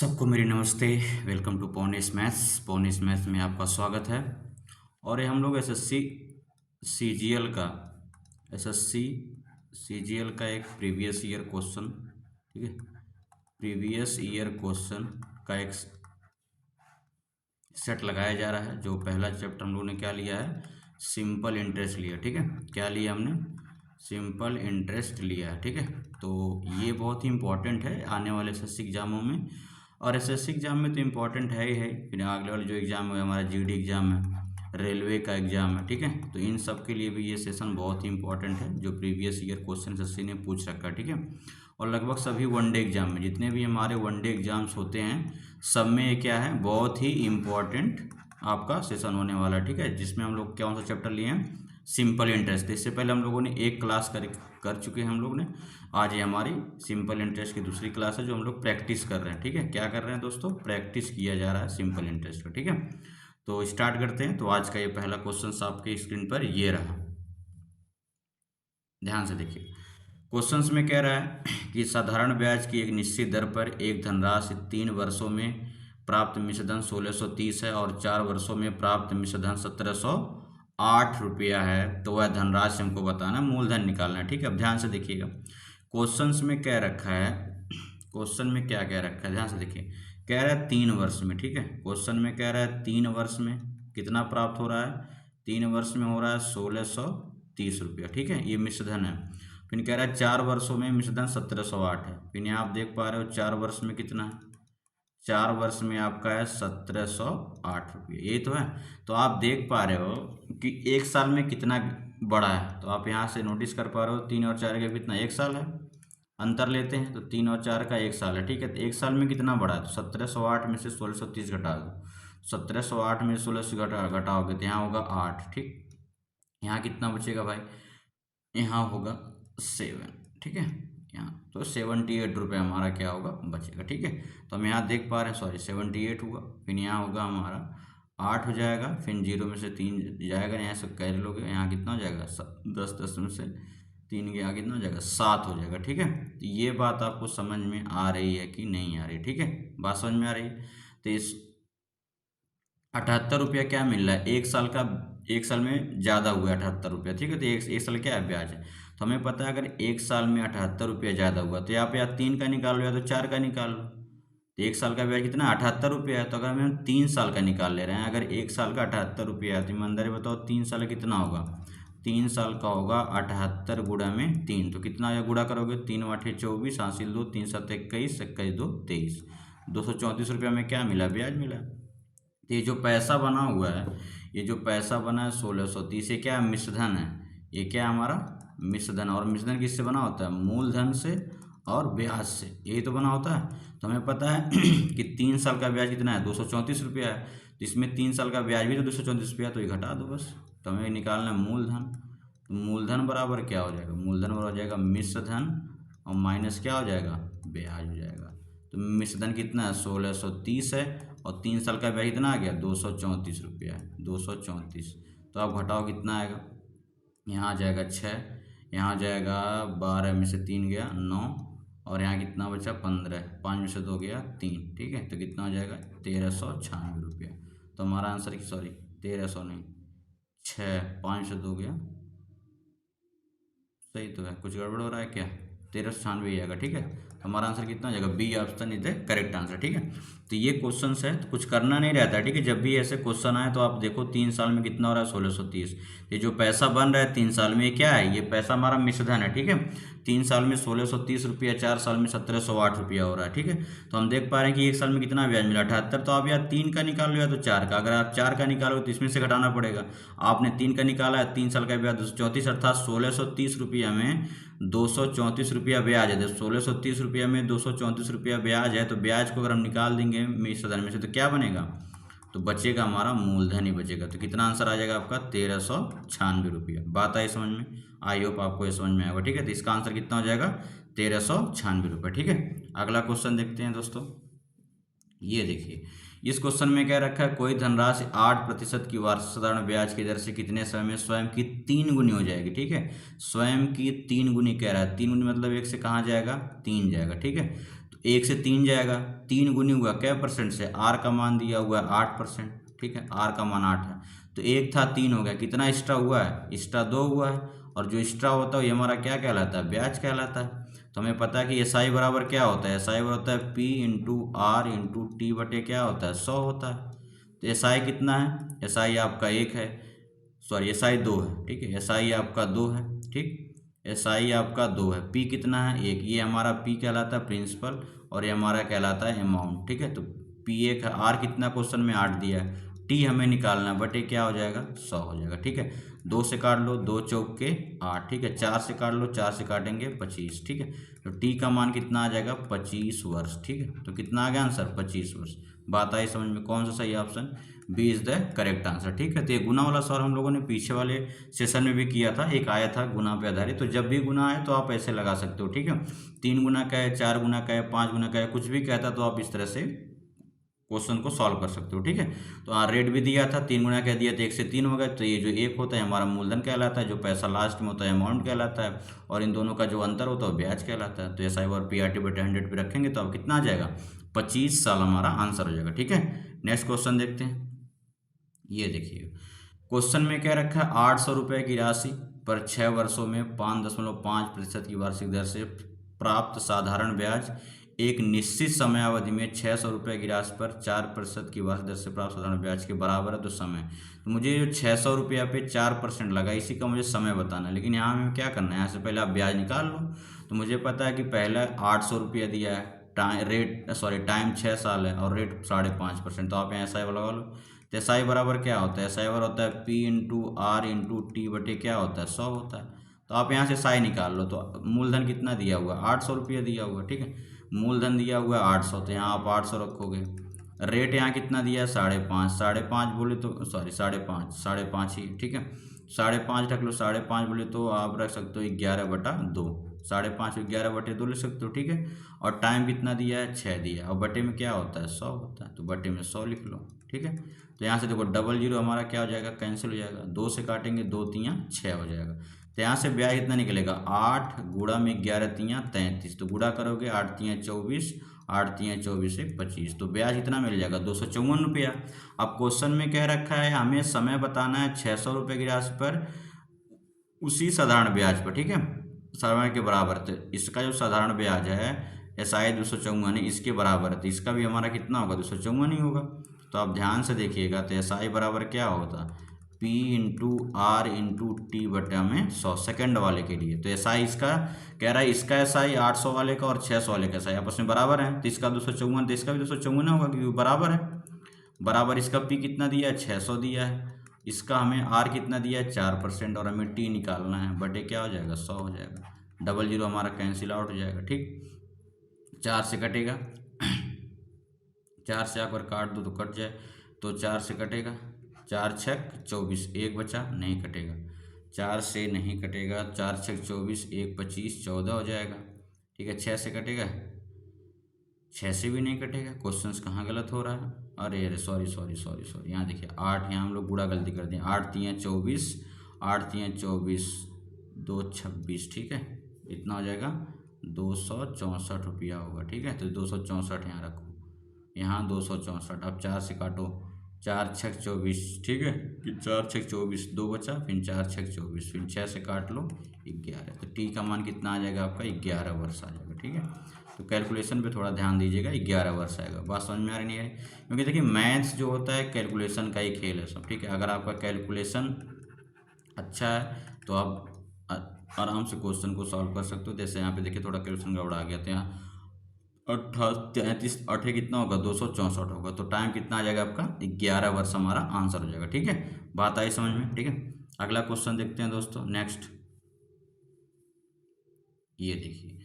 सबको मेरी नमस्ते। Welcome to Ponis maths. Ponis maths में आपका स्वागत है। और ये हम लोग एसएससी सीजीएल का एसएससी सीजीएल का एक प्रीवियस ईयर क्वेश्चन, ठीक है, प्रीवियस ईयर क्वेश्चन का एक सेट लगाया जा रहा है। जो पहला चैप्टर हम लोग ने क्या लिया है, सिंपल इंटरेस्ट लिया, ठीक है। क्या लिया हमने, सिंपल इंटरेस्ट लिया है, ठीक है। तो ये बहुत ही इंपॉर्टेंट है आने वाले एसएससी एग्जामों में, और एसएससी एग्जाम में तो इम्पॉर्टेंट है ही है। फिर अगले वाले जो एग्ज़ाम है हमारा जीडी एग्ज़ाम है, रेलवे का एग्ज़ाम है, ठीक है। तो इन सब के लिए भी ये सेशन बहुत ही इंपॉर्टेंट है, जो प्रीवियस ईयर क्वेश्चन एसएससी ने पूछ रखा है, ठीक है। और लगभग सभी वनडे एग्जाम में, जितने भी हमारे वनडे एग्जाम्स होते हैं, सब में ये क्या है, बहुत ही इम्पॉर्टेंट आपका सेशन होने वाला है, ठीक है। जिसमें हम लोग कौन सा चैप्टर लिए हैं, सिंपल इंटरेस्ट। इससे पहले हम लोगों ने एक क्लास कर चुके हैं हम लोग ने। आज ये हमारी सिंपल इंटरेस्ट की दूसरी क्लास है, जो हम लोग प्रैक्टिस कर रहे हैं, ठीक है। क्या कर रहे हैं दोस्तों, प्रैक्टिस किया जा रहा है सिंपल इंटरेस्ट का, ठीक है। तो स्टार्ट करते हैं। तो आज का ये पहला क्वेश्चन आपके स्क्रीन पर ये रहा, ध्यान से देखिए। क्वेश्चंस में कह रहा है कि साधारण ब्याज की एक निश्चित दर पर एक धनराशि 3 वर्षों में प्राप्त मिश्रधन 1630 है और 4 वर्षों में प्राप्त मिश्रधन 1708 रुपया है। तो वह धनराशि हमको बताना, मूलधन निकालना है, ठीक है। अब ध्यान से देखिएगा, क्वेश्चंस में क्या रखा है, क्वेश्चन में क्या क्या रखा है, ध्यान से देखिए। कह रहा है 3 वर्ष में, ठीक है। क्वेश्चन में कह रहा है 3 वर्ष में कितना प्राप्त हो रहा है, 3 वर्ष में हो रहा है 1630 रुपया, ठीक है। ये मिश्रधन है। फिर कह रहा है 4 वर्षों में मिश्रधन 1708 है। फिर यहाँ आप देख पा रहे हो 4 वर्ष में कितना है, 4 वर्ष में आपका है 1708 रुपये, ये तो है। तो आप देख पा रहे हो कि एक साल में कितना बड़ा है। तो आप यहाँ से नोटिस कर पा रहे हो 3 और 4 का कितना, 1 साल है। अंतर लेते हैं तो 3 और 4 का 1 साल है, ठीक है। तो 1 साल में कितना बड़ा है, तो 1708 में से 1630 घटा दो। 1708 में 16 घटाओगे तो यहाँ होगा 8, ठीक। यहाँ कितना बचेगा भाई, यहाँ होगा 7, ठीक है। यहाँ तो 78 रुपये हमारा क्या होगा, बचेगा, ठीक है। तो हम यहाँ देख पा रहे हैं, सॉरी 78 हुआ। फिर यहाँ होगा हमारा 8 हो जाएगा, फिर 0 में से 3 जाएगा, यहाँ से कैर लोगे, यहाँ कितना हो जाएगा 10 में से 3 गया, कितना हो जाएगा 7 हो जाएगा, ठीक है। तो ये बात आपको समझ में आ रही है कि नहीं आ रही, ठीक है। बात समझ में आ रही है। तो इस 78 रुपया क्या मिल रहा है, एक साल का, एक साल में ज़्यादा हुआ 78 रुपया, ठीक है। तो एक साल क्या है, ब्याज है। तो हमें पता है अगर एक साल में 78 रुपया ज़्यादा हुआ तो यहाँ पे या 3 का निकाल लो या तो 4 का निकाल लो। तो एक साल का ब्याज कितना, 78 रुपया है। तो अगर हम 3 साल का निकाल ले रहे हैं, अगर एक साल का 78 रुपया है तो ईमानदारी बताओ 3 साल कितना होगा, 3 साल का होगा 78 गुणा में 3। तो कितना या गुणा करोगे, 3 8 24, हासिल 2, 3 7 21, 21 2 23, 234 रुपया में क्या मिला, ब्याज मिला। ये जो पैसा बना हुआ है, ये जो पैसा बना है 1630, ये क्या है, मिश्रधन है। ये क्या है, हमारा मिश्रधन। और मिश्रधन किससे बना होता है, मूलधन से और ब्याज से, यही तो बना होता है। तो हमें पता है कि 3 साल का ब्याज कितना है, 234 रुपया है। तो इसमें 3 साल का ब्याज भी तो 234 रुपया, तो ये घटा दो बस। तो हमें निकालना है मूलधन। तो मूलधन बराबर क्या हो जाएगा, मूलधन बराबर हो जाएगा मिश्रधन और माइनस क्या हो जाएगा, ब्याज हो जाएगा। तो मिश्रधन कितना है, 1630 है, और 3 साल का ब्याज कितना आ गया, 234 रुपया है, 234। तो आप घटाओ कितना आएगा, यहाँ आ जाएगा 6, यहाँ आ जाएगा 12 में से 3 गया 9, और यहाँ कितना बचा 15, 5 में से 2 गया 3, ठीक है। तो कितना हो जाएगा 1396 रुपया। तो हमारा आंसर, सॉरी 1300 नहीं, 6, 5 में से 2 गया, सही तो है, कुछ गड़बड़ हो रहा है क्या, 1396 ही आएगा, ठीक है। हमारा आंसर कितना हो जाएगा, B option is the correct answer, ठीक है। तो ये क्वेश्चन है, तो कुछ करना नहीं रहता है, ठीक है। जब भी ऐसे क्वेश्चन आए तो आप देखो 3 साल में कितना हो रहा है, 1630। ये जो पैसा बन रहा है 3 साल में, ये क्या है, ये पैसा हमारा मिश्रधन है, ठीक है। 3 साल में 1630 रुपया, 4 साल में 1708 रुपया हो रहा है, ठीक है। तो हम देख पा रहे हैं कि एक साल में कितना ब्याज मिला, 78। तो आप या 3 का निकाल लो या तो 4 का। अगर आप 4 का निकालोगे तो इसमें से घटाना पड़ेगा। आपने 3 का निकाला है, 3 साल का ब्याज 234, अर्थात 1630 रुपया में 234 रुपया ब्याज है। 1630 रुपया में 234 रुपया ब्याज है, तो ब्याज को अगर हम निकाल देंगे मिश्रधन में से तो क्या बनेगा, तो बचेगा हमारा मूलधन ही बचेगा। तो कितना आंसर आ जाएगा आपका, 1396 रुपया। बात आई समझ में, आई होप आपको ये समझ में आएगा, ठीक है। तो इसका आंसर कितना हो जाएगा, 1396 रुपये, ठीक है। अगला क्वेश्चन देखते हैं दोस्तों। ये देखिए, इस क्वेश्चन में क्या रखा है, कोई धनराशि 8% की वार्षिक साधारण ब्याज की दर से कितने समय में स्वयं की 3 गुनी हो जाएगी, ठीक है। स्वयं की 3 गुनी कह रहा है, 3 गुनी मतलब 1 से कहाँ जाएगा, 3 जाएगा, ठीक है। तो 1 से 3 जाएगा, 3 गुनी हुआ क्या परसेंट से, आर का मान दिया हुआ है 8%, ठीक है, आर का मान 8 है, तो 1 था 3 हो गया, कितना एक्स्ट्रा हुआ है, एक्स्ट्रा 2 हुआ है, और जो एक्स्ट्रा होता है ये हमारा क्या कहलाता है, ब्याज कहलाता है। तो हमें पता है कि एस आई बराबर क्या होता है, एस आई बराबर होता है P into R into T बटे क्या होता है, 100 होता है। तो एस आई कितना है, एस आई आपका 1 है, सॉरी एस आई 2 है, ठीक है, एस आई आपका 2 है, ठीक, एस आई आपका 2 है, पी कितना है 1, ये हमारा पी कहलाता है प्रिंसिपल, और ये हमारा कहलाता है अमाउंट, ठीक है। तो पी 1 है, आर कितना क्वेश्चन में 8 दिया है, टी हमें निकालना है, बटे क्या हो जाएगा 100 हो जाएगा, ठीक है। 2 से काट लो, 2 चौक के 8, ठीक है, 4 से काट लो, 4 से काटेंगे 25, ठीक है। तो टी का मान कितना आ जाएगा 25 वर्ष, ठीक है। तो कितना आ गया आंसर 25 वर्ष। बात आई समझ में, कौन सा सही option B is the correct answer, ठीक है। तो ये गुना वाला सवाल हम लोगों ने पीछे वाले सेशन में भी किया था, एक आया था गुना पे आधारित, तो जब भी गुना आए तो आप ऐसे लगा सकते हो, ठीक है। 3 गुना का है, 4 गुना का है, 5 गुना का है, कुछ भी कहता तो आप इस तरह से क्वेश्चन को सॉल्व कर सकते हो, ठीक है। तो रेट भी दिया था, 3 गुना कह दिया तो 1 से 3 हो गए, तो ये जो 1 होता है हमारा मूलधन कहलाता है, जो पैसा लास्ट में होता है अमाउंट कहलाता है, और इन दोनों का जो अंतर होता है ब्याज कहलाता है। तो एस आई और पी आर टी बटे 100 पे रखेंगे तो अब कितना आ जाएगा 25 साल हमारा आंसर हो जाएगा, ठीक है। नेक्स्ट क्वेश्चन देखते हैं, ये देखिए क्वेश्चन में क्या रखा है, 800 रुपये की राशि पर 6 वर्षों में 5.5% की वार्षिक दर से प्राप्त साधारण ब्याज एक निश्चित समयावधि में 600 रुपये की राशि पर 4% की वार्षिक दर से प्राप्त साधारण ब्याज के बराबर है। तो समय, तो मुझे जो 600 रुपया पे 4% लगा, इसी का मुझे समय बताना है, लेकिन यहाँ हमें क्या करना है, यहाँ से पहले आप ब्याज निकाल लो। तो मुझे पता है कि पहले 800 रुपया दिया है, टाइम 6 साल है और रेट 5.5%, तो आप यहाँ ऐसा लगा लो। तो एस आई बराबर क्या होता है, एस आई बराबर होता है P into R into T बटे क्या होता है 100 होता है। तो आप यहाँ से साई निकाल लो, तो मूलधन कितना दिया हुआ है 800 रुपया दिया हुआ है, ठीक है, मूलधन दिया हुआ है 800, तो यहाँ आप 800 रखोगे। रेट यहाँ कितना दिया है 5.5, 5.5 बोले तो सॉरी 5.5 ही, ठीक है, 5.5 रख लो, 5.5 बोले तो आप रख सकते हो 11/2, 5.5 11/2 लिख सकते हो, ठीक है। और टाइम कितना दिया है 6 दिया है, और बटे में क्या होता है 100 होता है, तो बटे में 100 लिख लो, ठीक है। तो यहाँ से देखो 00 हमारा क्या हो जाएगा, कैंसिल हो जाएगा, 2 से काटेंगे 2 तियाँ 6 हो जाएगा। तो यहाँ से ब्याज कितना निकलेगा 8 गुणा में 11 तियाँ 33, तो गुणा करोगे 8 तियाँ 24, 8 तियाँ 24 से 25, तो ब्याज कितना मिल जाएगा 254 रुपया। अब क्वेश्चन में कह रखा है हमें समय बताना है 600 रुपये की राशि पर उसी साधारण ब्याज पर, ठीक है, समय के बराबर। तो इसका जो साधारण ब्याज है एस आई 254 इसके बराबर है, तो इसका भी हमारा कितना होगा 254 ही होगा। तो आप ध्यान से देखिएगा, तो एस आई बराबर क्या होता P into R into T बटा में 100 सेकेंड वाले के लिए। तो एस आई इसका कह रहा है, इसका एस आई 800 वाले का और 600 वाले का एस आई आपस में बराबर है, तो इसका 254 तो इसका भी 254 होगा क्योंकि बराबर है। बराबर इसका पी कितना दिया है 600 दिया है, इसका हमें आर कितना दिया है 4% और हमें टी निकालना है, बटे क्या हो जाएगा 100 हो जाएगा, 00 हमारा कैंसिल आउट हो जाएगा, ठीक। 4 से कटेगा 4 से आकर काट दो तो कट जाए, तो 4 से कटेगा, 4 छक 24, 1 बचा नहीं कटेगा, 4 से नहीं कटेगा, 4 छक 24, 1 25 14 हो जाएगा, ठीक है। 6 से कटेगा, 6 से भी नहीं कटेगा, क्वेश्चंस कहाँ गलत हो रहा है, अरे सॉरी, यहाँ देखिए 8, यहाँ हम लोग बुरा गलती कर दिए, 8 तियाँ 24, 8 तियाँ 24, 2 26, ठीक है, इतना हो जाएगा 264 रुपया होगा, ठीक है। तो 264 यहाँ रखो, यहाँ 264, अब 4 से काटो, 4 छक 24, ठीक है, 4 छक 24, 2 बचा, फिर 4 छक 24, फिर 6 से काट लो 11, तो टी का मान कितना आ जाएगा आपका 11 वर्ष आ जाएगा, ठीक है। तो कैलकुलेशन पे थोड़ा ध्यान दीजिएगा, 11 वर्ष आएगा। बात समझ में आ रही नहीं है, क्योंकि देखिए मैथ्स जो होता है कैलकुलेशन का ही खेल है सब, ठीक है। अगर आपका कैलकुलेशन अच्छा है तो आप आराम से क्वेश्चन को सॉल्व कर सकते हो। जैसे यहाँ पे देखिए थोड़ा कैलकुलेशन गड़बड़ा आ गया, तो यहाँ 33 8 कितना होगा 264 होगा, तो टाइम कितना आ जाएगा आपका 11 वर्ष हमारा आंसर हो जाएगा, ठीक है। बात आई समझ में, ठीक है। अगला क्वेश्चन देखते हैं दोस्तों, नेक्स्ट ये देखिए,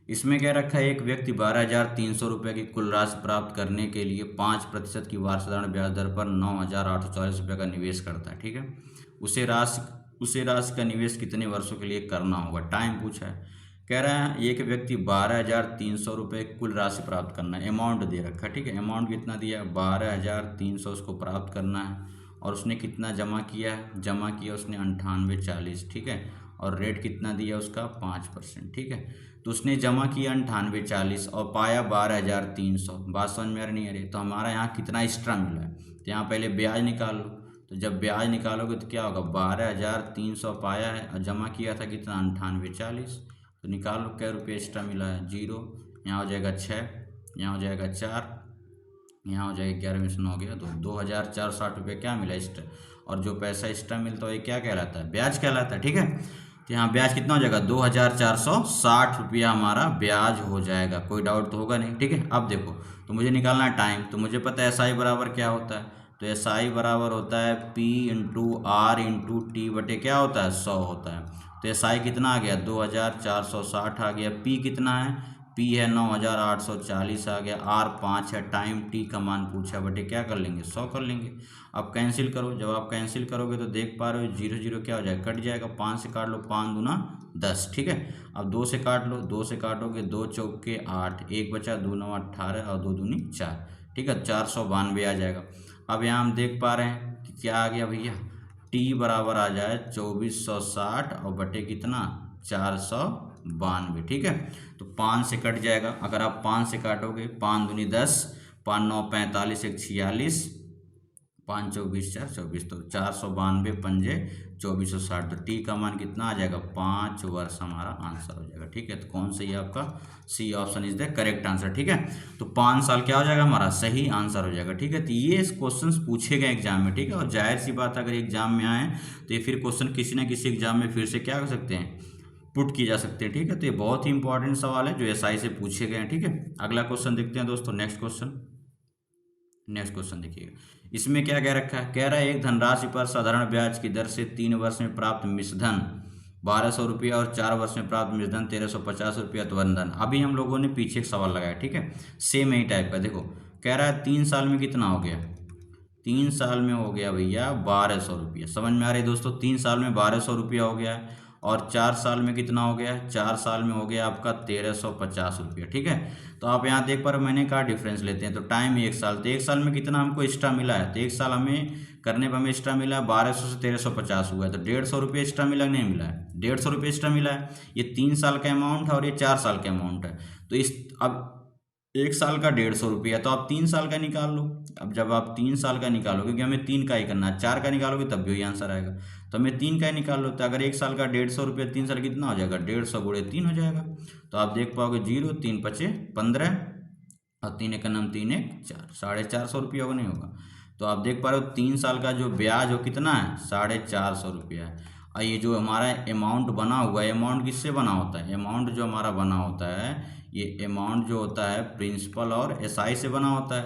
इसमें क्या रखा है, एक व्यक्ति 12,300 रुपये की कुल राशि प्राप्त करने के लिए 5% की वार्षिक साधारण ब्याज दर पर 9,840 रुपये का निवेश करता है, ठीक है। उसे राशि का निवेश कितने वर्षों के लिए करना होगा, टाइम पूछा है। कह रहा है एक व्यक्ति 12,300 रुपये कुल राशि प्राप्त करना है, अमाउंट दे रखा है, ठीक है। अमाउंट कितना दिया 12,300 उसको प्राप्त करना है, और उसने कितना जमा किया है, उसने 9840, ठीक है, और रेट कितना दिया उसका 5%, ठीक है। तो उसने जमा किया 9840 और पाया 12,300। बात समझ में आ रही नहीं आ रही? तो हमारा यहाँ कितना एक्स्ट्रा मिला है, तो यहाँ पहले ब्याज निकाल लो। तो जब ब्याज निकालोगे तो क्या होगा, 12,300 पाया है और जमा किया था कितना, 9840। तो निकाल लो क्या रुपये एक्स्ट्रा मिला है, 0, यहाँ हो जाएगा 6, यहाँ हो जाएगा 4, यहाँ हो जाएगा 11 में से 9 गया 2, 2,460 रुपये क्या मिला एक्स्ट्रा। और जो पैसा एक्स्ट्रा मिलता है ये क्या कहलाता है, ब्याज कहलाता है। ठीक है, तो यहाँ ब्याज कितना हो जाएगा, 2,460 रुपया हमारा ब्याज हो जाएगा। कोई डाउट तो होगा नहीं। ठीक है, अब देखो, तो मुझे निकालना है टाइम। तो मुझे पता है SI बराबर क्या होता है, तो SI बराबर होता है P into R into T बटे क्या होता है, 100 होता है। तो SI कितना आ गया, 2,460 आ गया। P कितना है, P है 9,840 आ गया। R 5 है, टाइम T का मान पूछा बटे क्या कर लेंगे, 100 कर लेंगे। अब कैंसिल करो, जब आप कैंसिल करोगे तो देख पा रहे हो 0 0 क्या हो जाएगा, कट जाएगा। 5 से काट लो, 5 दूना 10। ठीक है, अब 2 से काट लो, 2 से काटोगे 2 चौके 8, 1 बचा, 2 9 18 और 2 दूनी 4। ठीक है, 492 आ जाएगा। अब यहाँ हम देख पा रहे हैं कि क्या आ गया भैया, T बराबर आ जाए 2460 और बटे कितना, 492। ठीक है, तो 5 से कट जाएगा। अगर आप 5 से काटोगे, 5 दूनी 10, 5 9 45, 1 46, 5 24 4 24, तो 492 पंजे 2460। तो T का मान कितना आ जाएगा, 5 वर्ष हमारा आंसर हो जाएगा। ठीक है, तो कौन सा ये आपका C option is the correct answer. ठीक है, तो 5 साल क्या हो जाएगा हमारा, सही आंसर हो जाएगा। ठीक है, तो ये क्वेश्चंस पूछे गए एग्जाम में। ठीक है, और जाहिर सी बात अगर एग्जाम में आए तो ये फिर क्वेश्चन किसी न किसी एग्जाम में फिर से क्या कर सकते हैं, पुट किए जा सकते हैं। ठीक है, तो ये बहुत ही इंपॉर्टेंट सवाल है जो SI से पूछे गए हैं। ठीक है, अगला क्वेश्चन देखते हैं दोस्तों। नेक्स्ट क्वेश्चन देखिएगा, इसमें क्या कह रखा है, कह रहा है एक धनराशि पर साधारण ब्याज की दर से 3 वर्ष में प्राप्त मिश्रधन 1,200 रुपया और 4 वर्ष में प्राप्त मिश्रधन 1,350 रुपया त्वरण धन। अभी हम लोगों ने पीछे एक सवाल लगाया। ठीक है, सेम यही टाइप का। देखो कह रहा है 3 साल में कितना हो गया, 3 साल में हो गया भैया 1,200 रुपया। समझ में आ रही है दोस्तों, 3 साल में 1,200 रुपया हो गया है। और 4 साल में कितना हो गया, 4 साल में हो गया आपका 1,350 रुपया। ठीक है, तो आप यहाँ देख पा रहे हो, मैंने कहा डिफरेंस लेते हैं। तो टाइम 1 साल, तो 1 साल में कितना हमको एक्स्ट्रा मिला है, तो 1 साल हमें करने पर हमें एक्स्ट्रा मिला है 1,200 से 1,350 हुआ है, तो 150 रुपये एक्स्ट्रा मिला, नहीं मिला है, 150 रुपये एक्स्ट्रा मिला है। ये 3 साल का अमाउंट है और ये 4 साल का अमाउंट है। तो इस अब 1 साल का 150 रुपया, तो आप 3 साल का निकाल लो। अब जब आप 3 साल का निकालोगे, क्योंकि हमें 3 का ही करना है, 4 का निकालोगे तब भी वही आंसर आएगा, तो हमें 3 का ही निकाल लो। तो अगर 1 साल का 150 रुपया, 3 साल कितना हो जाएगा, 150 गुणे 3 हो जाएगा। तो आप देख पाओगे 0 3 5 15 और 3 1 9 3 1 4, 450 रुपया होगा, नहीं होगा। तो आप देख पा रहे हो 3 साल का जो ब्याज हो कितना है, 450 रुपया है। और ये जो हमारा अमाउंट बना हुआ है, अमाउंट किससे बना होता है, अमाउंट जो हमारा बना होता है, ये अमाउंट जो होता है प्रिंसिपल और SI से बना होता है।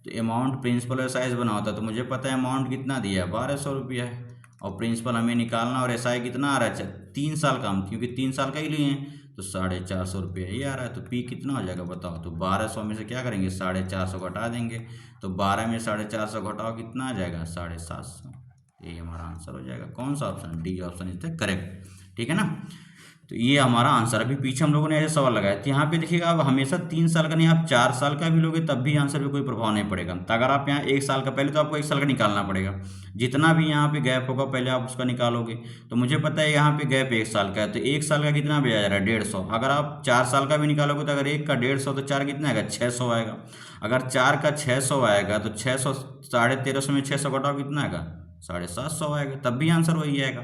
तो अमाउंट प्रिंसिपल और SI से बना होता है, तो मुझे पता है अमाउंट कितना दिया है, 1,200 रुपया है। और प्रिंसिपल हमें निकालना, और SI कितना आ रहा है, 3 साल का, हम क्योंकि 3 साल का ही लिए हैं, तो 450 रुपया ये आ रहा है। तो P कितना हो जाएगा बताओ, तो 1,200 में से क्या करेंगे, 450 घटा देंगे। तो 12 में 450 घटाओ, कितना आ जाएगा, 750। ये हमारा आंसर हो जाएगा। कौन सा option, D option is the correct. ठीक है ना, तो ये हमारा आंसर। अभी पीछे हम लोगों ने ऐसे सवाल लगाया, तो यहाँ पे देखिएगा, अब हमेशा 3 साल का नहीं, आप 4 साल का भी लोगे तब भी आंसर पे कोई प्रभाव नहीं पड़ेगा। तो अगर आप यहाँ 1 साल का, पहले तो आपको 1 साल का निकालना पड़ेगा, जितना भी यहाँ पे गैप होगा पहले आप उसका निकालोगे। तो मुझे पता है यहाँ पे गैप 1 साल का है, तो 1 साल का कितना ब्याज आ रहा है, 150। अगर आप 4 साल का भी निकालोगे तो अगर 1 का 150 तो 4 कितना आएगा, 600 आएगा। अगर 4 का 600 आएगा तो 600 1350 में 600 घटाओ, कितना आएगा, 750 आएगा, तब भी आंसर वही आएगा।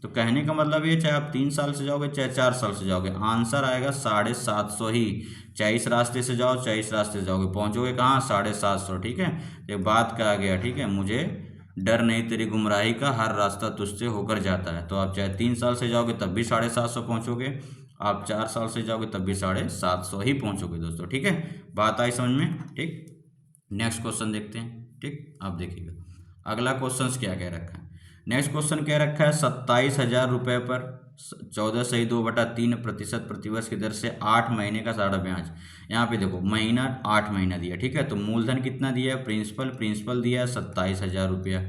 तो कहने का मतलब ये, चाहे आप 3 साल से जाओगे चाहे 4 साल से जाओगे, आंसर आएगा 750 ही। चाहे इस रास्ते से जाओ चाहे इस रास्ते से जाओगे, पहुंचोगे कहाँ, 750। ठीक है, एक बात कहा गया, ठीक है, मुझे डर नहीं तेरी गुमराही का, हर रास्ता तुझसे होकर जाता है। तो आप चाहे 3 साल से जाओगे तब भी 750 पहुँचोगे, आप 4 साल से जाओगे तब भी 750 ही पहुँचोगे दोस्तों। ठीक है, बात आई समझ में। ठीक, नेक्स्ट क्वेश्चन देखते हैं। ठीक, आप देखिएगा अगला क्वेश्चन क्या कह रखा है। नेक्स्ट क्वेश्चन कह रखा है 27,000 रुपये पर 14/2/3% प्रतिवर्ष की दर से 8 महीने का साढ़ा ब्याज। यहाँ पे देखो महीना 8 महीना दिया। ठीक है, तो मूलधन कितना दिया है, प्रिंसिपल दिया है 27,000 रुपया।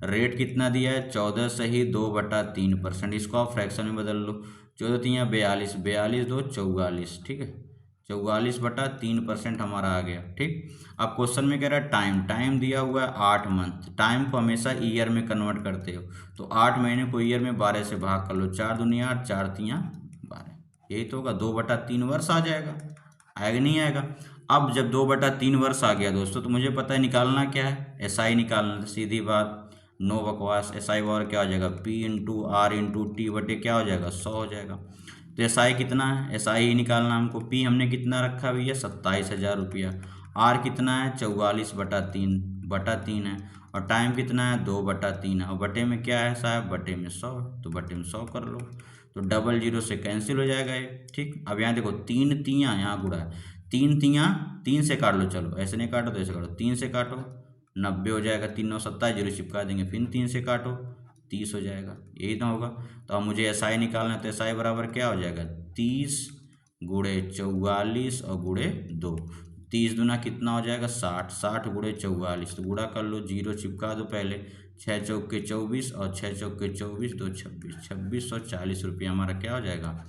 रेट कितना दिया है, 14/2/3%। इसको आप फ्रैक्शन में बदल लो, 14 3 42, 42 2 44। ठीक है, 44/3% हमारा आ गया। ठीक, अब क्वेश्चन में कह रहा है टाइम दिया हुआ है 8 मंथ। टाइम को हमेशा ईयर में कन्वर्ट करते हो, तो 8 महीने को ईयर में 12 से भाग कर लो, 4 दूनी 8, 4 3 12। यही तो होगा, 2/3 वर्ष आ जाएगा, आएगा नहीं आएगा। अब जब 2/3 वर्ष आ गया दोस्तों, तो मुझे पता है निकालना क्या है, SI निकालना है। सीधी बात, नो बकवास, SI बार क्या हो जाएगा, P×R×T बटे क्या हो जाएगा, 100 हो जाएगा। तो SI कितना है, SI ही निकालना हमको। P हमने कितना रखा भैया, 27,000 रुपया। R कितना है, 44/3 है। और टाइम कितना है, 2/3 है। और बटे में क्या है साहब, बटे में 100, तो बटे में 100 कर लो, तो 00 से कैंसिल हो जाएगा ये। ठीक, अब यहाँ देखो 3 तियाँ यहाँ गुड़ा है, 3 तियाँ 3 से काट लो, चलो ऐसे नहीं काटो तो ऐसे काटो, 3 से काटो 90 हो जाएगा, 3 9 27, 0 चिपका देंगे, फिर 3 से काटो 30 हो जाएगा, यही तो होगा। तो अब मुझे SI निकालना है, तो SI बराबर क्या हो जाएगा, 30 गुणे 44 और गुणे 2, 30 दूना कितना हो जाएगा, 60, 60 गुणे 44, तो गुणा कर लो, 0 चिपका दो पहले, 6 चौके 24 और 6 चौके 24, 2 26, 2640 रुपया हमारा क्या हो जाएगा,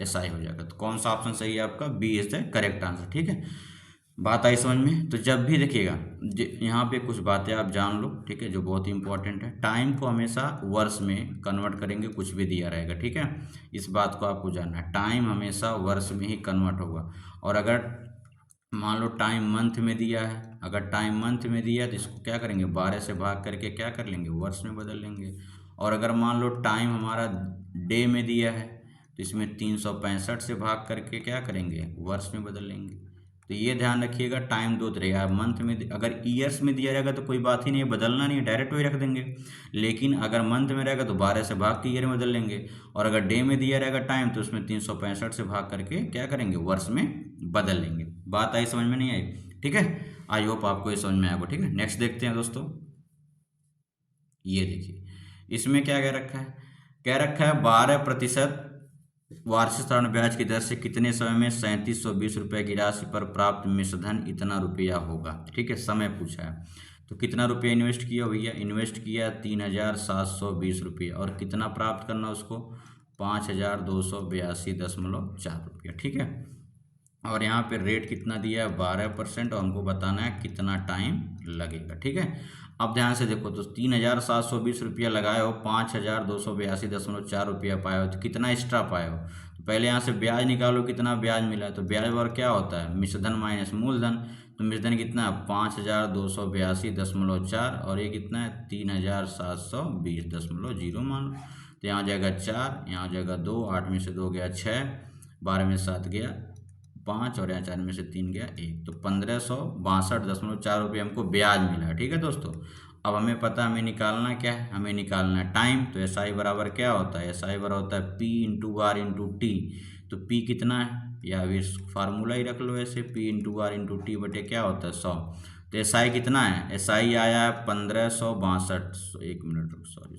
SI हो जाएगा। तो कौन सा ऑप्शन सही है आपका, B is the correct answer. ठीक है, बात आई समझ में। तो जब भी देखिएगा, यहाँ पे कुछ बातें आप जान लो, ठीक है, जो बहुत ही इंपॉर्टेंट है। टाइम को हमेशा वर्ष में कन्वर्ट करेंगे, कुछ भी दिया रहेगा, ठीक है, इस बात को आपको जानना है। टाइम हमेशा वर्ष में ही कन्वर्ट होगा। और अगर मान लो टाइम मंथ में दिया है, अगर टाइम मंथ में दिया है तो इसको क्या करेंगे, 12 से भाग करके क्या कर लेंगे, वर्ष में बदल लेंगे। और अगर मान लो टाइम हमारा डे में दिया है, तो इसमें 365 से भाग करके क्या करेंगे, वर्ष में बदल लेंगे। तो ये ध्यान रखिएगा, टाइम दो तरह का, मंथ में अगर ईयर्स में दिया रहेगा तो कोई बात ही नहीं है, बदलना नहीं है, डायरेक्ट वही रख देंगे। लेकिन अगर मंथ में रहेगा तो 12 से भाग के ईयर में बदल लेंगे। और अगर डे में दिया रहेगा टाइम, तो उसमें 365 से भाग करके क्या करेंगे, वर्ष में बदल लेंगे। बात आई समझ में, नहीं आई, ठीक है, आई होप आपको ये समझ में आएगा। ठीक है, नेक्स्ट देखते हैं दोस्तों। ये देखिए, इसमें क्या कह रखा है, कह रखा है 12% वार्षिक साधारण ब्याज की दर से कितने समय में 3720 रुपये की राशि पर प्राप्त मिश्रधन इतना रुपया होगा। ठीक है, समय पूछा है, तो कितना रुपया इन्वेस्ट किया भैया, इन्वेस्ट किया 3720 रुपये, और कितना प्राप्त करना उसको, 5282 रुपया। ठीक है, और यहाँ पे रेट कितना दिया है, 12%, और हमको बताना है कितना टाइम लगेगा। ठीक है, अब ध्यान से देखो, तो 3720 रुपया लगाए हो, 5282.4 रुपया पाए हो, तो कितना एक्स्ट्रा पाए हो। तो पहले यहाँ से ब्याज निकालो, कितना ब्याज मिला, तो ब्याज और क्या होता है, मिश्रधन माइनस मूलधन। तो मिश्रधन कितना है, 5282.4, और ये कितना है, 3720.0 मान लो। तो यहाँ जाएगा 4, यहाँ जाएगा 2, 8 में से 2 गया 6, 12 में 7 गया 5, और यहाँ 4 में से 3 गया 1, तो 1562.4 रुपये हमको ब्याज मिला। ठीक है दोस्तों, अब हमें पता, हमें निकालना क्या है, हमें निकालना है टाइम। तो SI बराबर क्या होता है, SI बराबर होता है P×R×T। तो P कितना है, या फिर फार्मूला ही रख लो ऐसे, P×R×T बटे क्या होता है, 100। तो SI कितना है, SI आया है 1562, एक मिनट, सॉरी,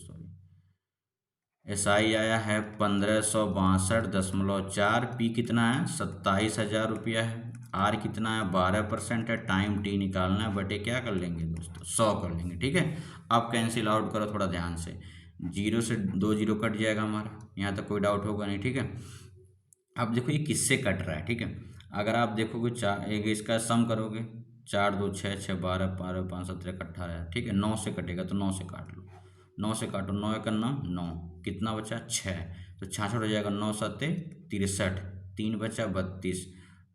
SI आया है 1562.4, P कितना है, 27,000 रुपया है, R कितना है, 12% है, टाइम T निकालना है, बटे क्या कर लेंगे दोस्तों, 100 कर लेंगे। ठीक है, अब कैंसिल आउट करो थोड़ा ध्यान से, 0 से 2 0 कट जाएगा हमारा, यहाँ तक कोई डाउट होगा नहीं। ठीक है, अब देखो ये किससे कट रहा है। ठीक है, अगर आप देखोगे एक इसका सम करोगे, 4 2 6 6 12 12 5 17 18, ठीक है, 9 से कटेगा, तो 9 से काट लो, 9 से काटो, 9 1 9 9, कितना बचा 6, तो 66 हो जाएगा, 9 7 63, 3 बचा 32,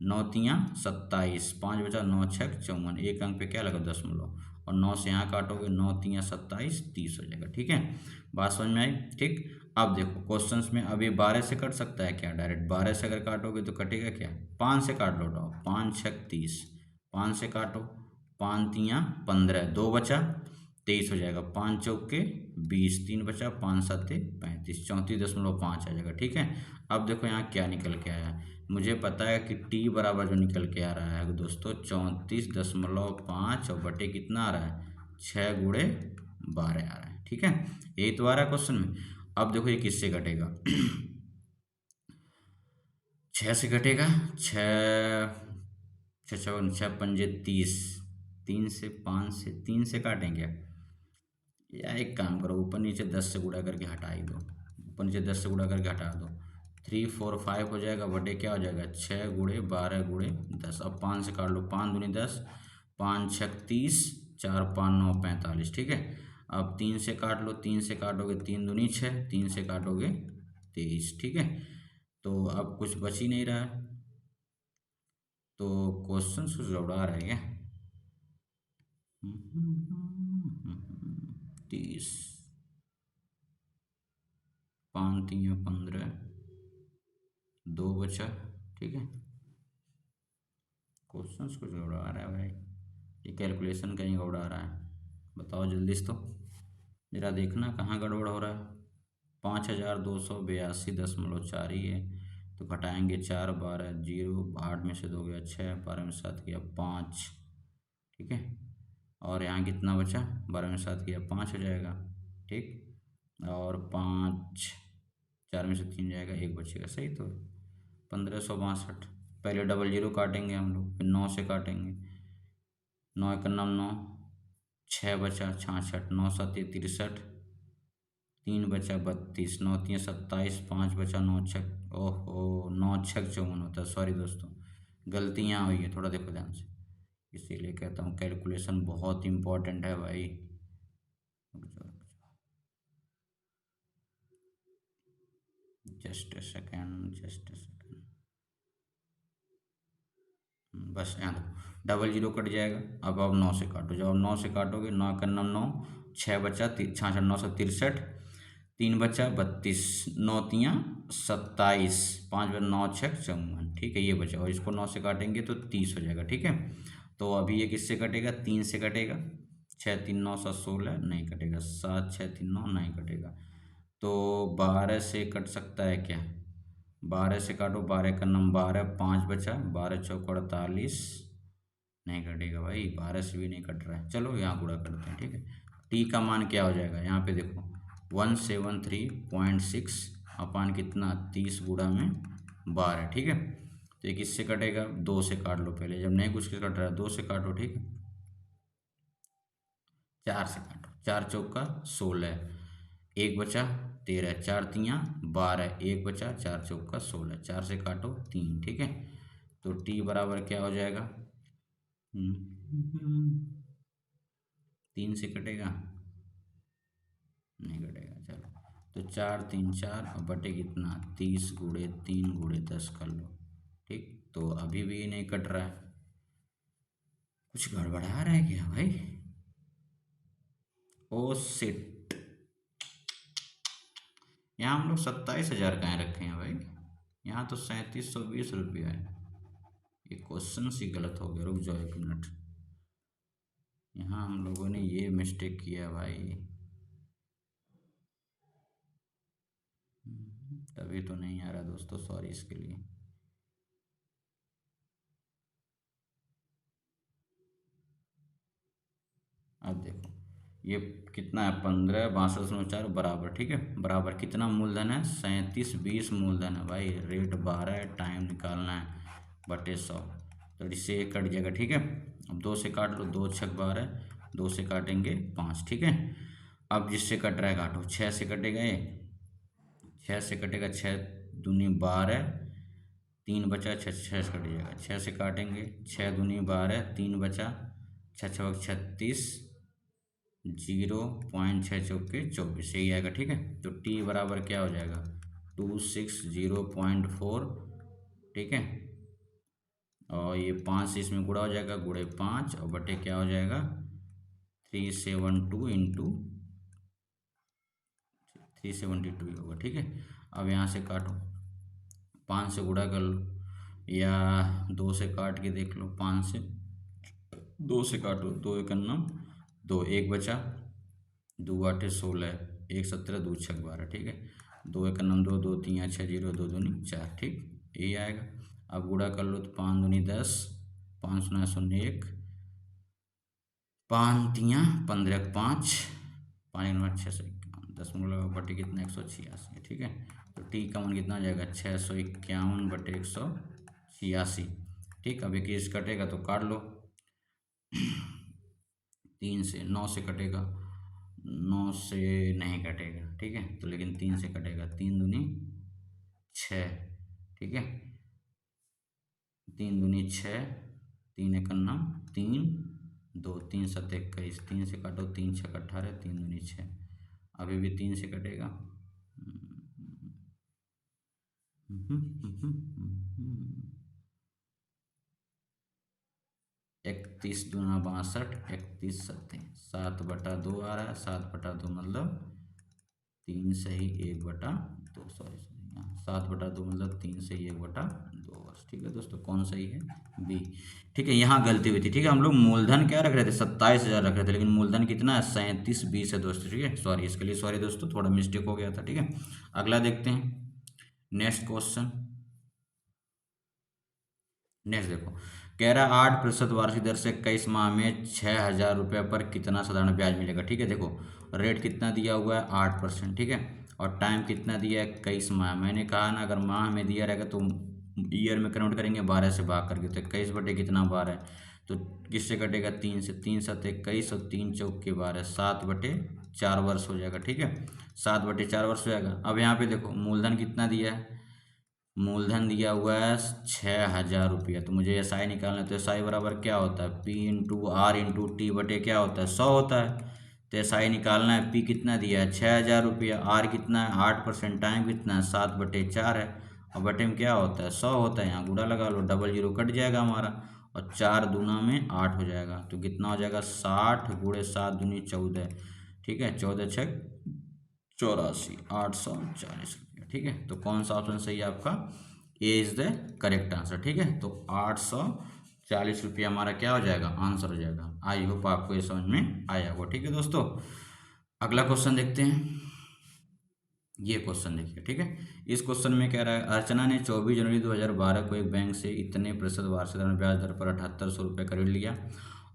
9 3 27, 5 बचा, 9 6 54, एक अंक पे क्या लगा, दशमलव, और 9 से यहाँ काटोगे, 9 3 27, 30 हो जाएगा। ठीक है, बात समझ में आई। ठीक, अब देखो क्वेश्चंस में, अब ये 12 से कट सकता है क्या, डायरेक्ट 12 से अगर काटोगे तो कटेगा क्या, 5 से काट लो, 5 6 30, 5 से काटो, 5 3 15, 2 बचा 23 हो जाएगा, 5 चौके 20, 3 बचा, 5 7 35, 34.5 आ जाएगा। ठीक है, अब देखो यहाँ क्या निकल के आया, मुझे पता है कि T बराबर जो निकल के आ रहा है दोस्तों 34.5, और बटे कितना आ रहा है, 6 गुणे 12 आ रहा है। ठीक है, यही तो आ रहा है क्वेश्चन में। अब देखो ये किससे घटेगा, 6 से घटेगा, 6 6 6 पंजे 30, 3 से 5 से 3 से काटेंगे, या एक काम करो, ऊपर नीचे 10 से गुणा करके हटा ही दो, ऊपर नीचे 10 से गुणा करके हटा दो, 3 4 5 हो जाएगा, बटे क्या हो जाएगा, 6 गुणे 12 गुणे 10। अब 5 से काट लो, 5 दूनी 10, 5 6 30, 4 5 9 45। ठीक है, अब 3 से काट लो, 3 से काटोगे 3 दूनी 6, 3 से काटोगे 23। ठीक है, तो अब कुछ बच ही नहीं रहा है, तो क्वेश्चन कुछ गड़बड़ा रहा है क्या? 30, 5×3 = 15, 2 बचा। ठीक है, क्वेश्चन कुछ गड़बड़ा रहा है भाई, ये कैलकुलेशन कहीं गड़बड़ा रहा है। बताओ जल्दी से, तो जरा देखना कहाँ गड़बड़ हो रहा है। 5282 दशमलव 4 ही है, तो घटाएंगे 4, 12, 0, 8 में से 2 गया 6, 12 में 7 गया 5। ठीक है, और यहाँ कितना बचा? 12 में 7 गया 5 हो जाएगा। ठीक, और 5, 4 में से 3 जाएगा, 1 बचेगा। सही तो 1562। पहले डबल जीरो काटेंगे हम लोग, फिर 9 से काटेंगे। 9×1 = 9, 6 बचा 66, 9×7 = 63, 3 बचा 32, 9×3 = 27, 5 बचा 9×6, ओहो 9×6 = 54 होता है। सॉरी दोस्तों, गलती यहाँ हुई है, थोड़ा देखो ध्यान से, इसीलिए कहता हूँ कैलकुलेशन बहुत इंपॉर्टेंट है भाई। Just a second, just a second, बस यहाँ दो, डबल जीरो कट जाएगा। अब 9 से काटो, जब 9 से काटोगे, 9×9 = 6 बचा 66, 9×7 = 63, 3 बचा 32, 9×3 = 27, 5×9 = 54। ठीक है, ये बचा, और इसको 9 से काटेंगे तो 30 हो जाएगा। ठीक है, तो अभी ये किससे कटेगा? 3 से कटेगा। 6×3 = 9, 7, 16 नहीं कटेगा। 7×6 = 9 नहीं कटेगा। तो 12 से कट सकता है क्या? 12 से काटो, 12×1 = 12, 5 बचा, 12×4 = 48, नहीं कटेगा भाई, 12 से भी नहीं कट रहा है। चलो यहाँ गुणा करते हैं। ठीक है, टी का मान क्या हो जाएगा? यहाँ पे देखो 173.6 अपान कितना? 30 गुणा में 12। ठीक है, तो ये किससे कटेगा? 2 से काट लो पहले, जब नहीं कुछ कट रहा है 2 से काटो। ठीक है, 4 से काटो, 4×4 = 16, 1 बचा 13, 4×3 = 12, 1 बचा, 4×4 = 16, 4 से काटो 3। ठीक है, तो टी बराबर क्या हो जाएगा? 3 से कटेगा? नहीं कटेगा। चलो, तो 4×3 = 4 और बटे कितना? 30 × 3 × 10 कर लो। ठीक, तो अभी भी ये नहीं कट रहा है, कुछ गड़बड़ा रहा है क्या भाई? ओ सिट, यहाँ हम लोग 27,000 कहाँ रखे हैं भाई? यहाँ तो 3720 रुपया है। ये क्वेश्चन ही गलत हो गया। रुक जाओ 1 मिनट, यहाँ हम लोगों ने ये मिस्टेक किया भाई, तभी तो नहीं आ रहा दोस्तों, सॉरी इसके लिए। अब देखो ये कितना है? 15 62.4 बराबर। ठीक है, बराबर कितना मूलधन है? 3720 मूलधन है भाई। रेट 12 है, टाइम निकालना है, बटे 100, तो इससे एक कट जाएगा। ठीक है, अब 2 से काट लो, 2×6 = 12, 2 से काटेंगे 5। ठीक है, अब जिससे कट रहा है काटो। 6 से कटेगा, ये 6 से कटेगा, 6×2 = 12, 3 बचा, 6 से कट जाएगा। 6 से काटेंगे, 6×2 = 12, 3 बचा, 6×6 = 36, 0.6×4 = 24, यही आएगा। ठीक है, तो टी बराबर क्या हो जाएगा? 260.4। ठीक है, और ये 5 से इसमें गुणा हो जाएगा, गुणे 5 और बटे क्या हो जाएगा? 372 होगा। ठीक है, अब यहाँ से काटो, 5 से गुणा कर लो या 2 से काट के देख लो। 5 से 2 से काटो, 2×1 = 2, 1 बचा, 2×8 = 16, 1×17, 2×6 = 12। ठीक है, 2×1 = 2, 2×3 = 6, 0×2 = 4। ठीक, यही आएगा। अब गुणा कर लो, तो 5×2 = 10, 5×0 = 1, 5×3 = 15, 5, 5×6 = 10 बटे कितना? 186। ठीक है, तो टी का मान कितना आ जाएगा? 651/186। ठीक, अब 21 कटेगा तो काट लो। 3 से 9 से कटेगा, 9 से नहीं कटेगा। ठीक है, तो लेकिन 3 से कटेगा, 3×2 = 6। ठीक है, 3×2 = 6, 3×1 = 3, 2, 3×7 = 21, 3 से काटो, 3×6 = 18, 3×2 = 6, अभी भी 3 से कटेगा। इकतीस दूना 62, 31 7/2 आ रहा है। 7/2 मतलब 3 सही 1/2, सॉरी 7/2 मतलब 3 सही 1/2 बस। ठीक है दोस्तों, कौन सही है? बी। ठीक है, यहाँ गलती हुई थी। ठीक है, हम लोग मूलधन क्या रख रहे थे? 27,000 रख रहे थे, लेकिन मूलधन कितना है? 3720 है दोस्तों। ठीक है, सॉरी, इसके लिए सॉरी दोस्तों, थोड़ा मिस्टेक हो गया था। ठीक है, अगला देखते हैं। Next question. नेक्स्ट देखो, कह रहा है 8% वार्षिक दर से 21 माह में 6,000 रुपये पर कितना साधारण ब्याज मिलेगा। ठीक है, देखो रेट कितना दिया हुआ है? 8%। ठीक है, और टाइम कितना दिया है? 21 माह। मैंने कहा ना, अगर माह में दिया रहेगा तो ईयर में कन्वर्ट करेंगे 12 से भाग करके, तो 21 बटे कितना 12 है, तो किससे कटेगा? 3 से। 3 7 21 और 3 चौक के 12, 7/4 वर्ष हो जाएगा। ठीक है, 7/4 वर्ष हो जाएगा। अब यहाँ पे देखो मूलधन कितना दिया है? मूलधन दिया हुआ है 6,000 रुपया। तो मुझे एस आई निकालना है, तो एस आई बराबर क्या होता है? P into R into T बटे क्या होता है? 100 होता है। तो एस आई निकालना है। पी कितना दिया है? 6,000 रुपया। आर कितना है? 8%। टाइम कितना है? 7/4 है। और बटे में क्या होता है? 100 होता है। यहाँ गुणा लगा लो, डबल जीरो कट जाएगा हमारा, और 4 दूना में 8 हो जाएगा। तो कितना हो जाएगा? 60 गुणे 7 दूनी 14। ठीक है, 14 छः 84, 840 रुपया। ठीक है, तो कौन सा ऑप्शन सही है आपका? ए इज द करेक्ट आंसर। ठीक है, तो 840 रुपया हमारा क्या हो जाएगा? आंसर हो जाएगा। आई होप आपको ये समझ में आया होगा। ठीक है दोस्तों, अगला क्वेश्चन देखते हैं। ये क्वेश्चन देखिए। ठीक है, इस क्वेश्चन में कह रहा है, अर्चना ने 24 जनवरी 2012 को एक बैंक से इतने प्रतिशत वार्षिक ब्याज दर पर 7,800 रुपये खरीद लिया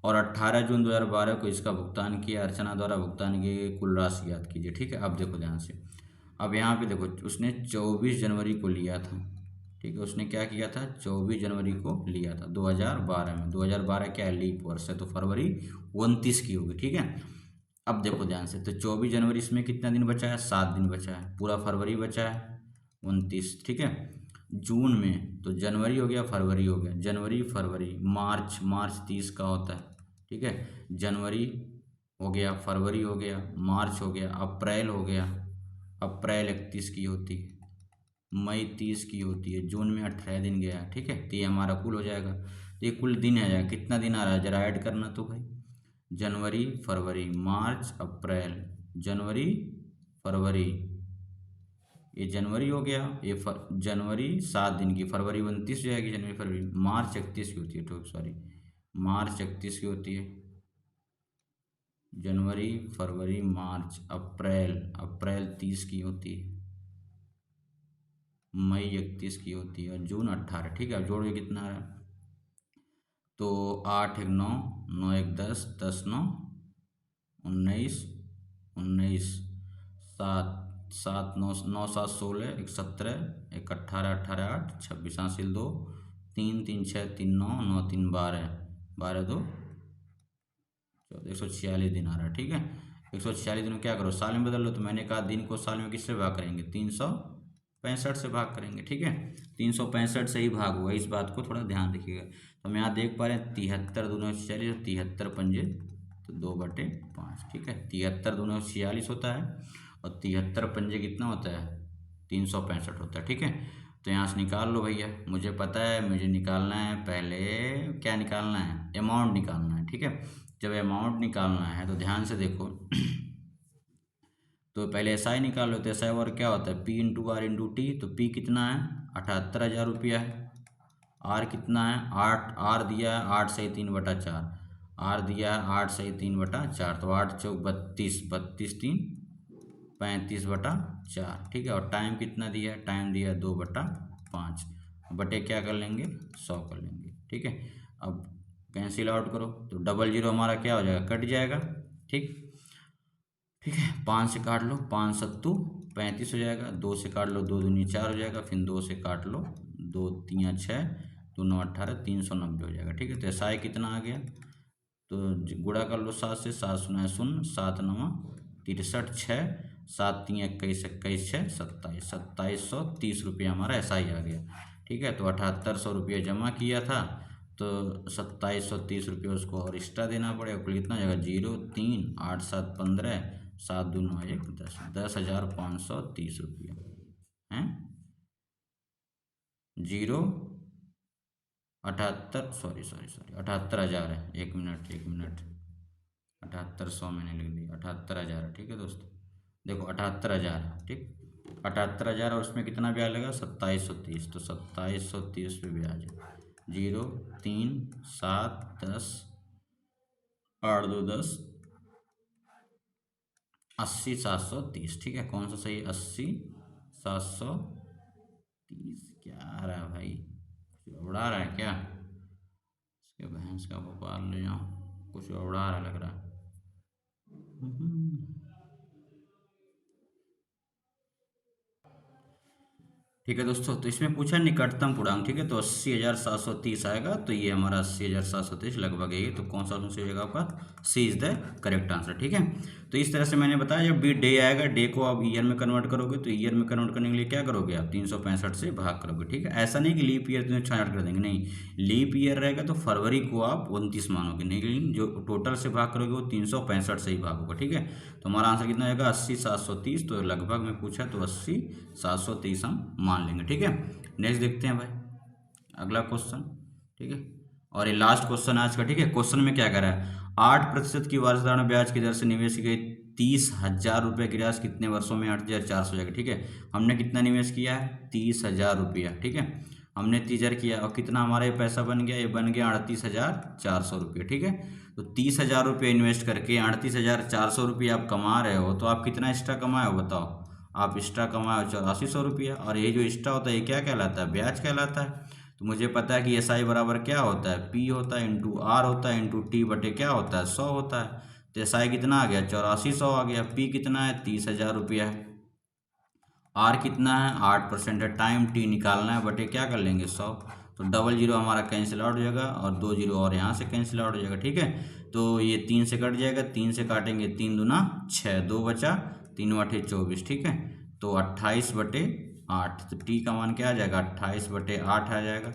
और 18 जून 2012 को इसका भुगतान किया। अर्चना द्वारा भुगतान की गई कुल राशि याद कीजिए। ठीक है, अब देखो ध्यान से। अब यहाँ पे देखो, उसने 24 जनवरी को लिया था। ठीक है, उसने क्या किया था? 24 जनवरी को लिया था 2012 में। 2012 क्या है? लीप वर्ष है, तो फरवरी 29 की होगी। ठीक है, अब देखो ध्यान से, तो 24 जनवरी इसमें कितना दिन बचा है? 7 दिन बचा है। पूरा फरवरी बचा है 29। ठीक है, जून में तो जनवरी हो गया, फरवरी हो गया, जनवरी फरवरी, मार्च, मार्च 30 का होता है। ठीक है, जनवरी हो गया, फरवरी हो गया, मार्च हो गया, अप्रैल हो गया, अप्रैल 31 की होती है, मई 30 की होती है, जून में 18 दिन गया। ठीक है, तो ये हमारा कुल हो जाएगा। तो ये कुल दिन आ जाएगा, कितना दिन आ रहा है जरा ऐड करना तो भाई। जनवरी फरवरी मार्च अप्रैल, जनवरी फरवरी, ये जनवरी हो गया, ये जनवरी 7 दिन की, फरवरी 29 हो जाएगी, जनवरी फरवरी, मार्च 31 की होती है, तो सॉरी मार्च 31 की होती है, जनवरी फरवरी मार्च अप्रैल, अप्रैल 30 की होती है, मई 31 की होती है, और जून 18। ठीक है, अब जोड़ के कितना आ रहा है? तो 8 1 9, 9 1 10, 10 9 19, 19 7 7 9 9 7 16, 1 17, 1 18, 18 8 26 हासिल 2, 3 3 6 3 9 9 3 12, 12 2 14, 146 दिन आ रहा है। ठीक है, 146 दिन क्या करो? साल में बदल लो। तो मैंने कहा दिन को साल में किससे भाग करेंगे? 365 से भाग करेंगे। ठीक है, 365 से ही भाग हुआ, इस बात को थोड़ा ध्यान रखिएगा। तो हम यहाँ देख पा रहे हैं 73 दूना 46, 73 पंजे तो 2/5। ठीक है, 73 दूना 46 होता है, और 73 पंजे कितना होता है? 365 होता है। ठीक है, तो यहाँ से निकाल लो भैया। मुझे पता है, मुझे निकालना है पहले, क्या निकालना है? अमाउंट निकालना है। ठीक है, जब अमाउंट निकालना है तो ध्यान से देखो तो पहले एस आई निकाल लो। तो एस आई और क्या होता है? P into R into T. तो पी कितना है? 78,000 रुपया है। आर कितना है? 8, आर दिया है 8 सही 3/4, आर दिया है 8 सही 3/4, तो 8 चौक 32, 32 3 35/4। ठीक है, और टाइम कितना दिया है? टाइम दिया है 2/5, बटे क्या कर लेंगे? 100 कर लेंगे। ठीक है, अब कैंसिल आउट करो तो डबल जीरो हमारा क्या हो जाएगा? कट जाएगा। ठीक, ठीक है, 5 से काट लो, 5 सत्तू 35 हो जाएगा, 2 से काट लो, 2 दूनी 4 हो जाएगा, फिर 2 से काट लो, 2 3 6, 2 9 18, 390 हो जाएगा। ठीक है, तो एसआई कितना आ गया? तो गुणा कर लो 7 से, 7 शून्य 0, 7 9 63 6, 7 3 21, 21 6 27, 2730 रुपया हमारा एसआई आ गया। ठीक है, तो 7,800 रुपया जमा किया था, तो 2730 रुपये उसको और एक्स्ट्रा देना पड़ेगा। कुल कितना हो जाएगा? 0 3 8 7 15, 7 2 9 1 10, 10,530 रुपया हैं। जीरो 78, सॉरी 78,000 है। एक मिनट 7800 मैंने लिख दिया, 78,000 ठीक है दोस्तों। देखो 78,000 है ठीक, 78,000 और उसमें कितना ब्याज लगा 2730, तो 2730 पे ब्याज है। 0 3 7 10 8 2 10 80 730 ठीक है। कौन सा सही है? 80 730। क्या आ रहा है भाई, कुछ उड़ा रहा है क्या? इसके भैंस का भोपाल ले जाऊँ, कुछ उड़ा रहा लग रहा है। ठीक है दोस्तों, तो इसमें पूछा निकटतम पूर्णांक ठीक है, तो 80,730 आएगा। तो ये हमारा 80,730 लगभग यही है। तो कौन सा ऑप्शन सही होगा आपका? सी इज द करेक्ट आंसर ठीक है। तो इस तरह से मैंने बताया, जब भी डे आएगा, डे को आप ईयर में कन्वर्ट करोगे, तो ईयर में कन्वर्ट करने के लिए क्या करोगे आप? 365 से भाग करोगे ठीक है। ऐसा नहीं कि लीप ईयर 366 कर देंगे, नहीं। लीप ईयर रहेगा तो फरवरी को आप 29 मानोगे, लेकिन जो टोटल से भाग करोगे वो 365 से ही भाग होगा ठीक है। तो हमारा आंसर कितना आएगा? 80,730। तो लगभग में पूछा तो 80,730 हम मान लेंगे ठीक है। नेक्स्ट देखते हैं भाई अगला क्वेश्चन ठीक है, और ये लास्ट क्वेश्चन आज का ठीक है। क्वेश्चन में क्या कह रहा है? 8% की वार्षिक ब्याज की दर से निवेश की गई 30,000 रुपये की राशि कितने वर्षों में 8,400 हो जाएगा ठीक है। हमने कितना निवेश किया है? 30,000 रुपया ठीक है। हमने 30,000 किया और कितना हमारा ये पैसा बन गया? ये बन गया 38,400 रुपये ठीक है। तो 30,000 रुपये इन्वेस्ट करके 38,400 रुपये आप कमा रहे हो, तो आप कितना एक्स्ट्रा कमाए हो बताओ? आप एक्स्ट्रा कमाए 8400 रुपया। और ये जो एक्स्ट्रा होता है ये क्या कहलाता है? ब्याज कहलाता है। तो मुझे पता है कि एस आई बराबर क्या होता है? पी होता है इंटू आर होता है इंटू टी बटे क्या होता है? 100 होता है। तो एस आई कितना आ गया? 8400 आ गया। पी कितना है? 30,000 रुपया है। आर कितना है? 8% है। टाइम टी निकालना है बटे क्या कर लेंगे? 100। तो डबल जीरो हमारा कैंसिल आउट हो जाएगा और 2 जीरो और यहाँ से कैंसिल आउट हो जाएगा ठीक है। तो ये 3 से कट जाएगा, 3 से काटेंगे 3 दूना 6, 2 बचा, 3 8 24 ठीक है। तो 28/8। तो टी का मान क्या आ जाएगा? 28/8 आ जाएगा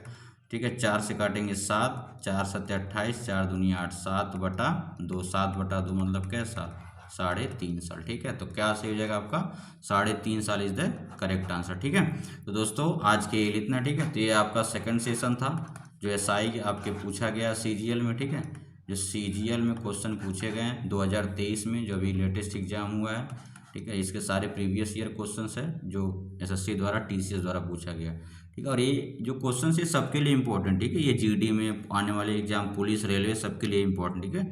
ठीक है। 4 से काटेंगे 7, 4 7 28, 4 दूनी 8, 7/2, 7/2 मतलब क्या? 7, 3.5 साल ठीक है। तो क्या सही हो जाएगा आपका? 3.5 साल इज द करेक्ट आंसर ठीक है। तो दोस्तों आज के लिए इतना ठीक है। तो ये आपका सेकंड सेशन था जो एसआई आपके पूछा गया सीजीएल में ठीक है। जो सीजीएल में क्वेश्चन पूछे गए हैं 2023 में, जो अभी लेटेस्ट एग्जाम हुआ है ठीक है। इसके सारे प्रीवियस ईयर क्वेश्चंस है जो एसएससी द्वारा टीसीएस द्वारा पूछा गया ठीक है। और ये जो क्वेश्चन है सबके लिए इंपॉर्टेंट ठीक है। ये जीडी में आने वाले एग्जाम, पुलिस, रेलवे सबके लिए इंपॉर्टेंट ठीक है।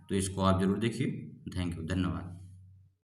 तो इसको आप जरूर देखिए। थैंक यू, धन्यवाद।